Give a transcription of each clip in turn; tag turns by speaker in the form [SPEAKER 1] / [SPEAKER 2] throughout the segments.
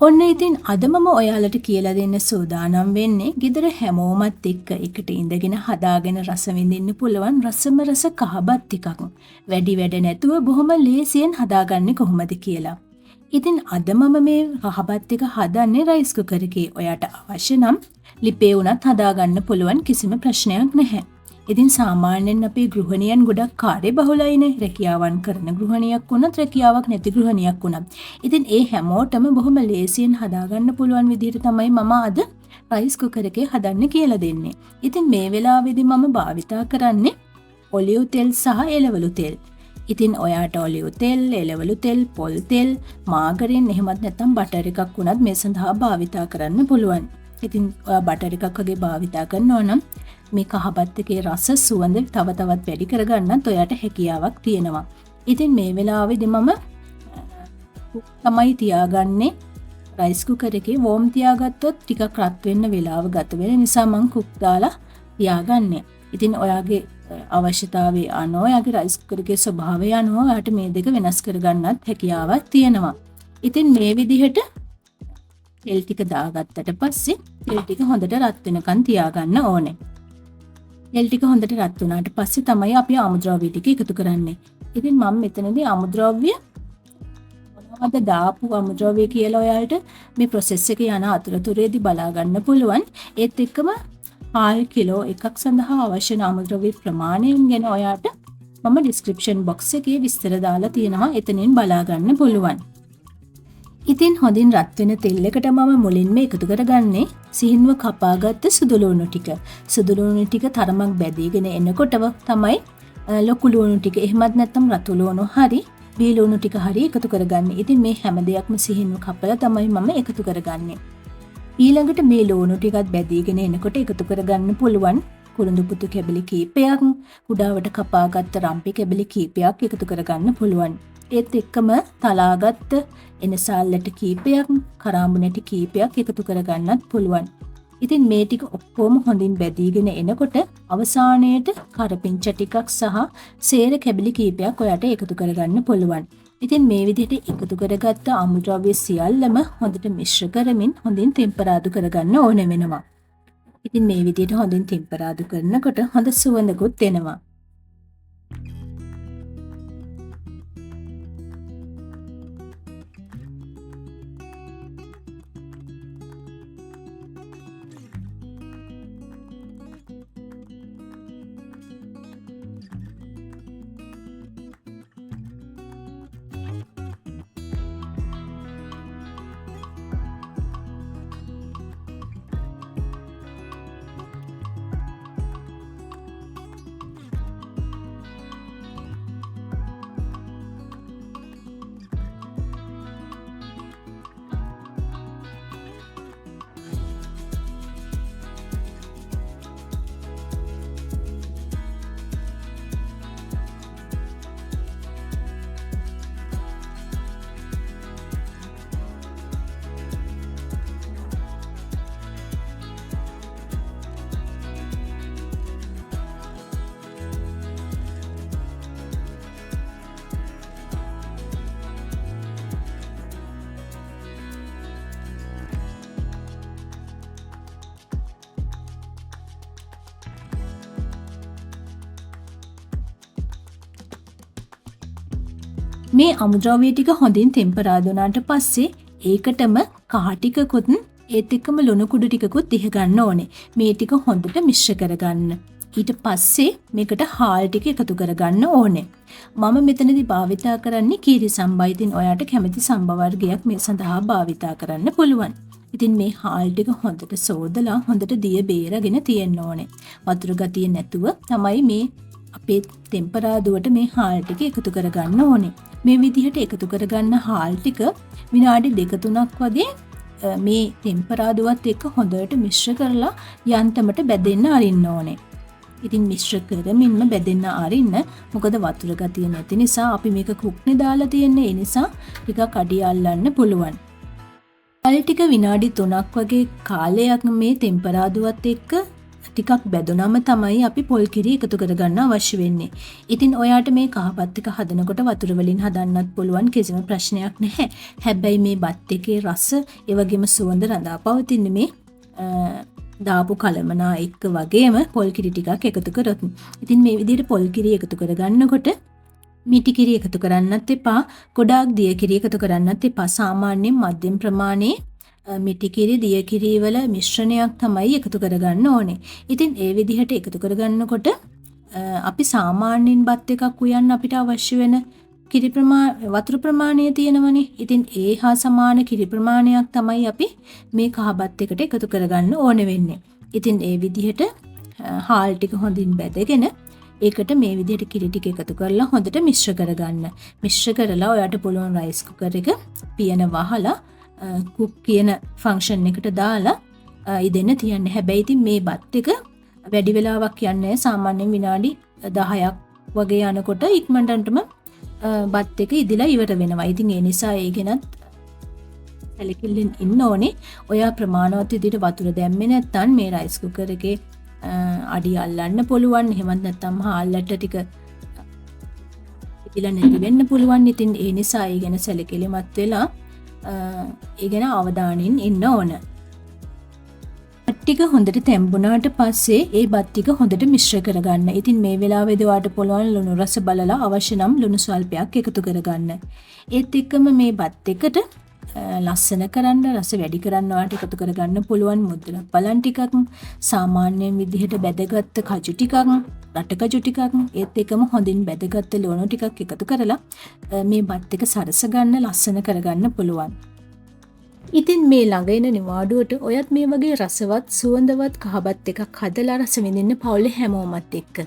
[SPEAKER 1] ඔන්න ඉතින් අද මම ඔයාලට කියලා දෙන්න සූදානම් වෙන්නේ ගෙදර හැමෝමත් එක්ක එකට ඉඳගෙන හදාගෙන රස විඳින්න පුළුවන් රසම රස කහබත් ටිකක්. වැඩි වැඩ නැතුව බොහොම ලේසියෙන් හදාගන්නේ කොහොමද කියලා. ඉතින් අද මම මේ කහබත් ටික හදන්නේ රයිස් කුකර් එකේ. ඔයාට අවශ්‍ය නම් ලිපේ උනත් හදාගන්න පුළුවන් කිසිම ප්‍රශ්නයක් නැහැ. ඉතින් සාමාන්‍යයෙන් අපේ ගෘහණියන් ගොඩක් කාර්යබහුලයිනේ. රැකියාවන් කරන ගෘහණියක් වුණත් රැකියාවක් නැති ගෘහණියක් වුණත්. ඉතින් ඒ හැමෝටම බොහොම ලේසියෙන් හදාගන්න පුළුවන් විදිහට තමයි මම අද රයිස් කුකර් එකේ හදන්න කියලා දෙන්නේ. ඉතින් මේ වෙලාවේදී මම භාවිතා කරන්නේ ඔලිව් තෙල් සහ එළවලු තෙල්. ඉතින් ඔයාට ඔලිව් තෙල්, එළවලු තෙල්, පොල් තෙල්, මාගරින් එහෙමත් නැත්නම් බටර් එකක් වුණත් මේ සඳහා භාවිතා කරන්න පුළුවන්. ඉතින් ඔයා බටර් එකක් වගේ භාවිතා කරනවා නම් මේ කහබත් එකේ රස සුවඳ තව තවත් වැඩි කරගන්නත් ඔයාට හැකියාවක් තියෙනවා. ඉතින් මේ වෙලාවේදී මම තමයි තියාගන්නේ රයිස් කුකර් එකේ වෝම් තියාගත්තොත් ටිකක් රත් වෙන්න වෙලාව ගත වෙන නිසා මම කුක් දාලා තියාගන්නේ. ඉතින් ඔයාගේ අවශ්‍යතාවය අනුව ඔයාගේ රයිස් කුකර් එකේ ස්වභාවය අනුව ඔයාට මේ දෙක වෙනස් කරගන්නත් හැකියාවක් තියෙනවා. ඉතින් මේ විදිහට තෙල් ටික දාගත්තට පස්සේ තෙල් ටික හොඳට රත් වෙනකන් තියාගන්න ඕනේ. තෙල් ටික හොඳට රත් වුණාට පස්සේ තමයි අපි අමුද්‍රව්‍ය ටික එකතු කරන්නේ. ඉතින් මම මෙතනදී අමුද්‍රව්‍ය මොනවද දාපු අමුද්‍රව්‍ය කියලා ඔයාලට මේ process එකේ යන අතරතුරේදී බලා ගන්න පුළුවන්. ඒත් එක්කම 1 කිලෝ එකක් සඳහා අවශ්‍ය අමුද්‍රව්‍ය ප්‍රමාණයෙන් ගැන ඔයාට මම description box එකේ විස්තර දාලා තියෙනවා. එතනින් බලා ගන්න පුළුවන්. ඉතින් හොඳින් රත් වෙන තෙල් එකට මම මුලින්ම එකතු කරගන්නේ සිහින්ව කපාගත්ත සුදු ලුණු ටික. සුදු ලුණු ටික තරමක් බැදීගෙන එනකොටම තමයි ලොකු ලුණු ටික එහෙමත් නැත්නම් රතු ලුණු හරි බී ලුණු ටික හරි එකතු කරගන්නේ. ඉතින් මේ හැම දෙයක්ම සිහින්ව කපලා තමයි මම එකතු කරගන්නේ. ඊළඟට මේ ලුණු ටිකත් බැදීගෙන එනකොට එකතු කරගන්න පුළුවන් කුරුඳු පුතු කැබලි කීපයක්, කුඩාවට කපාගත්ත රම්පි කැබලි කීපයක් එකතු කරගන්න පුළුවන්. ඒත් එක්කම තලාගත්ත එනසාල්ලට කීපයක්, කරාඹු නැටි කීපයක් එකතු කරගන්නත් පුළුවන්. ඉතින් මේ ටික ඔක්කොම හොඳින් බැදීගෙන එනකොට අවසානයේට කරපිංච ටිකක් සහ සේර කැබලි කීපයක් ඔයාට එකතු කරගන්න පුළුවන්. ඉතින් මේ විදිහට එකතු කරගත්ත අමුද්‍රව්‍ය සියල්ලම හොඳට මිශ්‍ර කරමින් හොඳින් ටෙම්පරාදු කරගන්න ඕන වෙනවා. ඉතින් මේ විදිහට හොඳින් ටෙම්පරාදු කරනකොට හොඳ සුවඳකුත් එනවා. මේ අමුද්‍රව්‍ය ටික හොඳින් ටෙම්පරාදු වුණාට පස්සේ ඒකටම කහ ටිකකුත් ඒත් එක්කම ලුණු කුඩු ටිකකුත් දිහ ගන්න ඕනේ. මේ ටික හොඳට මිශ්‍ර කරගන්න. ඊට පස්සේ මේකට හාල් ටික එකතු කරගන්න ඕනේ. මම මෙතනදී භාවිතා කරන්නේ කීරි සම්බා. ඉතින් ඔයාට කැමති සම්බා වර්ගයක් මේ සඳහා භාවිතා කරන්න පුළුවන්. ඉතින් මේ හාල් ටික හොඳට සෝදලා හොඳට දිය බේරගෙන තියෙන්න ඕනේ. වතුර ගතිය නැතුව තමයි මේ අපේ ටෙම්පරාදුවට මේ හාල් ටික එකතු කරගන්න ඕනේ. මේ විදිහට එකතු කරගන්න හාල් ටික විනාඩි 2-3ක් වගේ මේ ටෙම්පරාදුවත් එක්ක හොඳට මිශ්‍ර කරලා යන්තමට බැදෙන්න අරින්න ඕනේ. ඉතින් මිශ්‍ර කරමින්ම බැදෙන්න අරින්න. මොකද වතුර ගතිය නැති නිසා අපි මේක කුක්නේ දාලා තියෙන්නේ. ඒ නිසා ටිකක් අඩිය අල්ලන්න පුළුවන්. හාල් ටික විනාඩි 3ක් වගේ කාලයක් මේ ටෙම්පරාදුවත් එක්ක ටිකක් බැදුනම තමයි අපි පොල් කිරි එකතු කරගන්න අවශ්‍ය වෙන්නේ. ඉතින් ඔයාට මේ කහ බත් එක හදනකොට වතුර වලින් හදන්නත් පුළුවන්, කිසිම ප්‍රශ්නයක් නැහැ. හැබැයි මේ බත් එකේ රස ඒ වගේම සුවඳ රඳා පවතින්නේ මේ දාපු කලමනා එක්ක වගේම පොල් කිරි ටිකක් එකතු කරොත්. ඉතින් මේ විදිහට පොල් කිරි එකතු කරගන්නකොට මිටි කිරි එකතු කරන්නත් එපා, ගොඩාක් දිය කිරි එකතු කරන්නත් එපා. සාමාන්‍යයෙන් මධ්‍යම ප්‍රමාණයේ මිටි කිරි දිය කිරි වල මිශ්‍රණයක් තමයි එකතු කරගන්න ඕනේ. ඉතින් ඒ විදිහට එකතු කරගන්නකොට අපි සාමාන්‍යයෙන් බත් එකක් උයන්න අපිට අවශ්‍ය වෙන කිරි වතුර ප්‍රමාණය තියෙනවනේ. ඉතින් ඒ හා සමාන කිරි ප්‍රමාණයක් තමයි අපි මේ කහ බත් එකට එකතු කරගන්න ඕන වෙන්නේ. ඉතින් ඒ විදිහට හාල් ටික හොඳින් බැදගෙන ඒකට මේ විදිහට කිරි ටික එකතු කරලා හොඳට මිශ්‍ර කරගන්න. මිශ්‍ර කරලා ඔයාට පුළුවන් රයිස් කුකර් එක පියන වහලා කුක් කියන ෆන්ක්ෂන් එකට දාලා ඉදෙන්න තියන්න. හැබැයි ඉතින් මේ බත් එක වැඩි වෙලාවක් යන්නේ සාමාන්‍යයෙන් විනාඩි 10ක් වගේ යනකොට ඉක්මනටම බත් එක ඉදිලා ඉවර වෙනවා. ඉතින් ඒ නිසා ඒ ගැනත් සැලකිල්ලෙන් ඉන්න ඕනේ. ඔයා ප්‍රමාණවත් විදිහට වතුර දැම්මේ නැත්නම් මේ රයිස් කුකර් එකේ අඩි අල්ලන්න පුළුවන්. එහෙමත් නැත්නම් හාල්ලට ටික ඉදිලා නැති වෙන්න පුළුවන්. ඉතින් ඒ නිසා ඒ ගැන සැලකිලිමත් වෙලා ඒ ගැන අවධානයෙන් ඉන්න ඕන. බත් ටික හොඳට තැම්බුණාට පස්සේ ඒ බත් ටික හොඳට මිශ්‍ර කරගන්න. ඉතින් මේ වෙලාවේදී ඔයාට පුළුවන් ලුණු රස බලලා අවශ්‍ය නම් ලුණු ස්වල්පයක් එකතු කරගන්න. ඒත් එක්කම මේ බත් එකට ලස්සන කරන්න, රස වැඩි කරන්න ඔයාට එකතු කරගන්න පුළුවන් මුද්දලා බලන් ටිකක්, සාමාන්‍ය විදිහට බැදගත්ත කජු ටිකක්, රට කජු ටිකක්, ඒත් එක්කම හොඳින් බැදගත්ත ලුණු ටිකක් එකතු කරලා මේ බත් එක සරස ගන්න, ලස්සන කරගන්න පුළුවන්. ඉතින් මේ ළඟ එන නිවාඩුවට ඔයත් මේ වගේ රසවත් සුවඳවත් කහබත් එකක් හදලා රස විඳින්න පවුලේ හැමෝමත් එක්ක.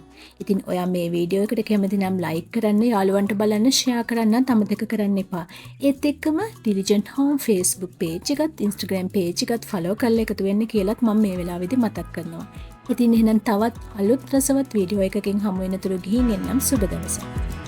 [SPEAKER 1] ඉතින් ඔයා මේ වීඩියෝ එකට කැමති නම් ලයික් කරන්න, යාළුවන්ට බලන්න, ෂෙයා කරන්න අමතක කරන්න එපා. ඒත් එක්කම Diligent Home Facebook page එකත් Instagram page එකත් follow කරලා එකතු වෙන්න කියලාත් මම මේ වෙලාවේදී මතක් කරනවා. ඉතින් එහෙනම් තවත් අලුත් රසවත් වීඩියෝ එකකින් හමු වෙනතුරු ගිහින් එන්නම්. සුබ දවසක්.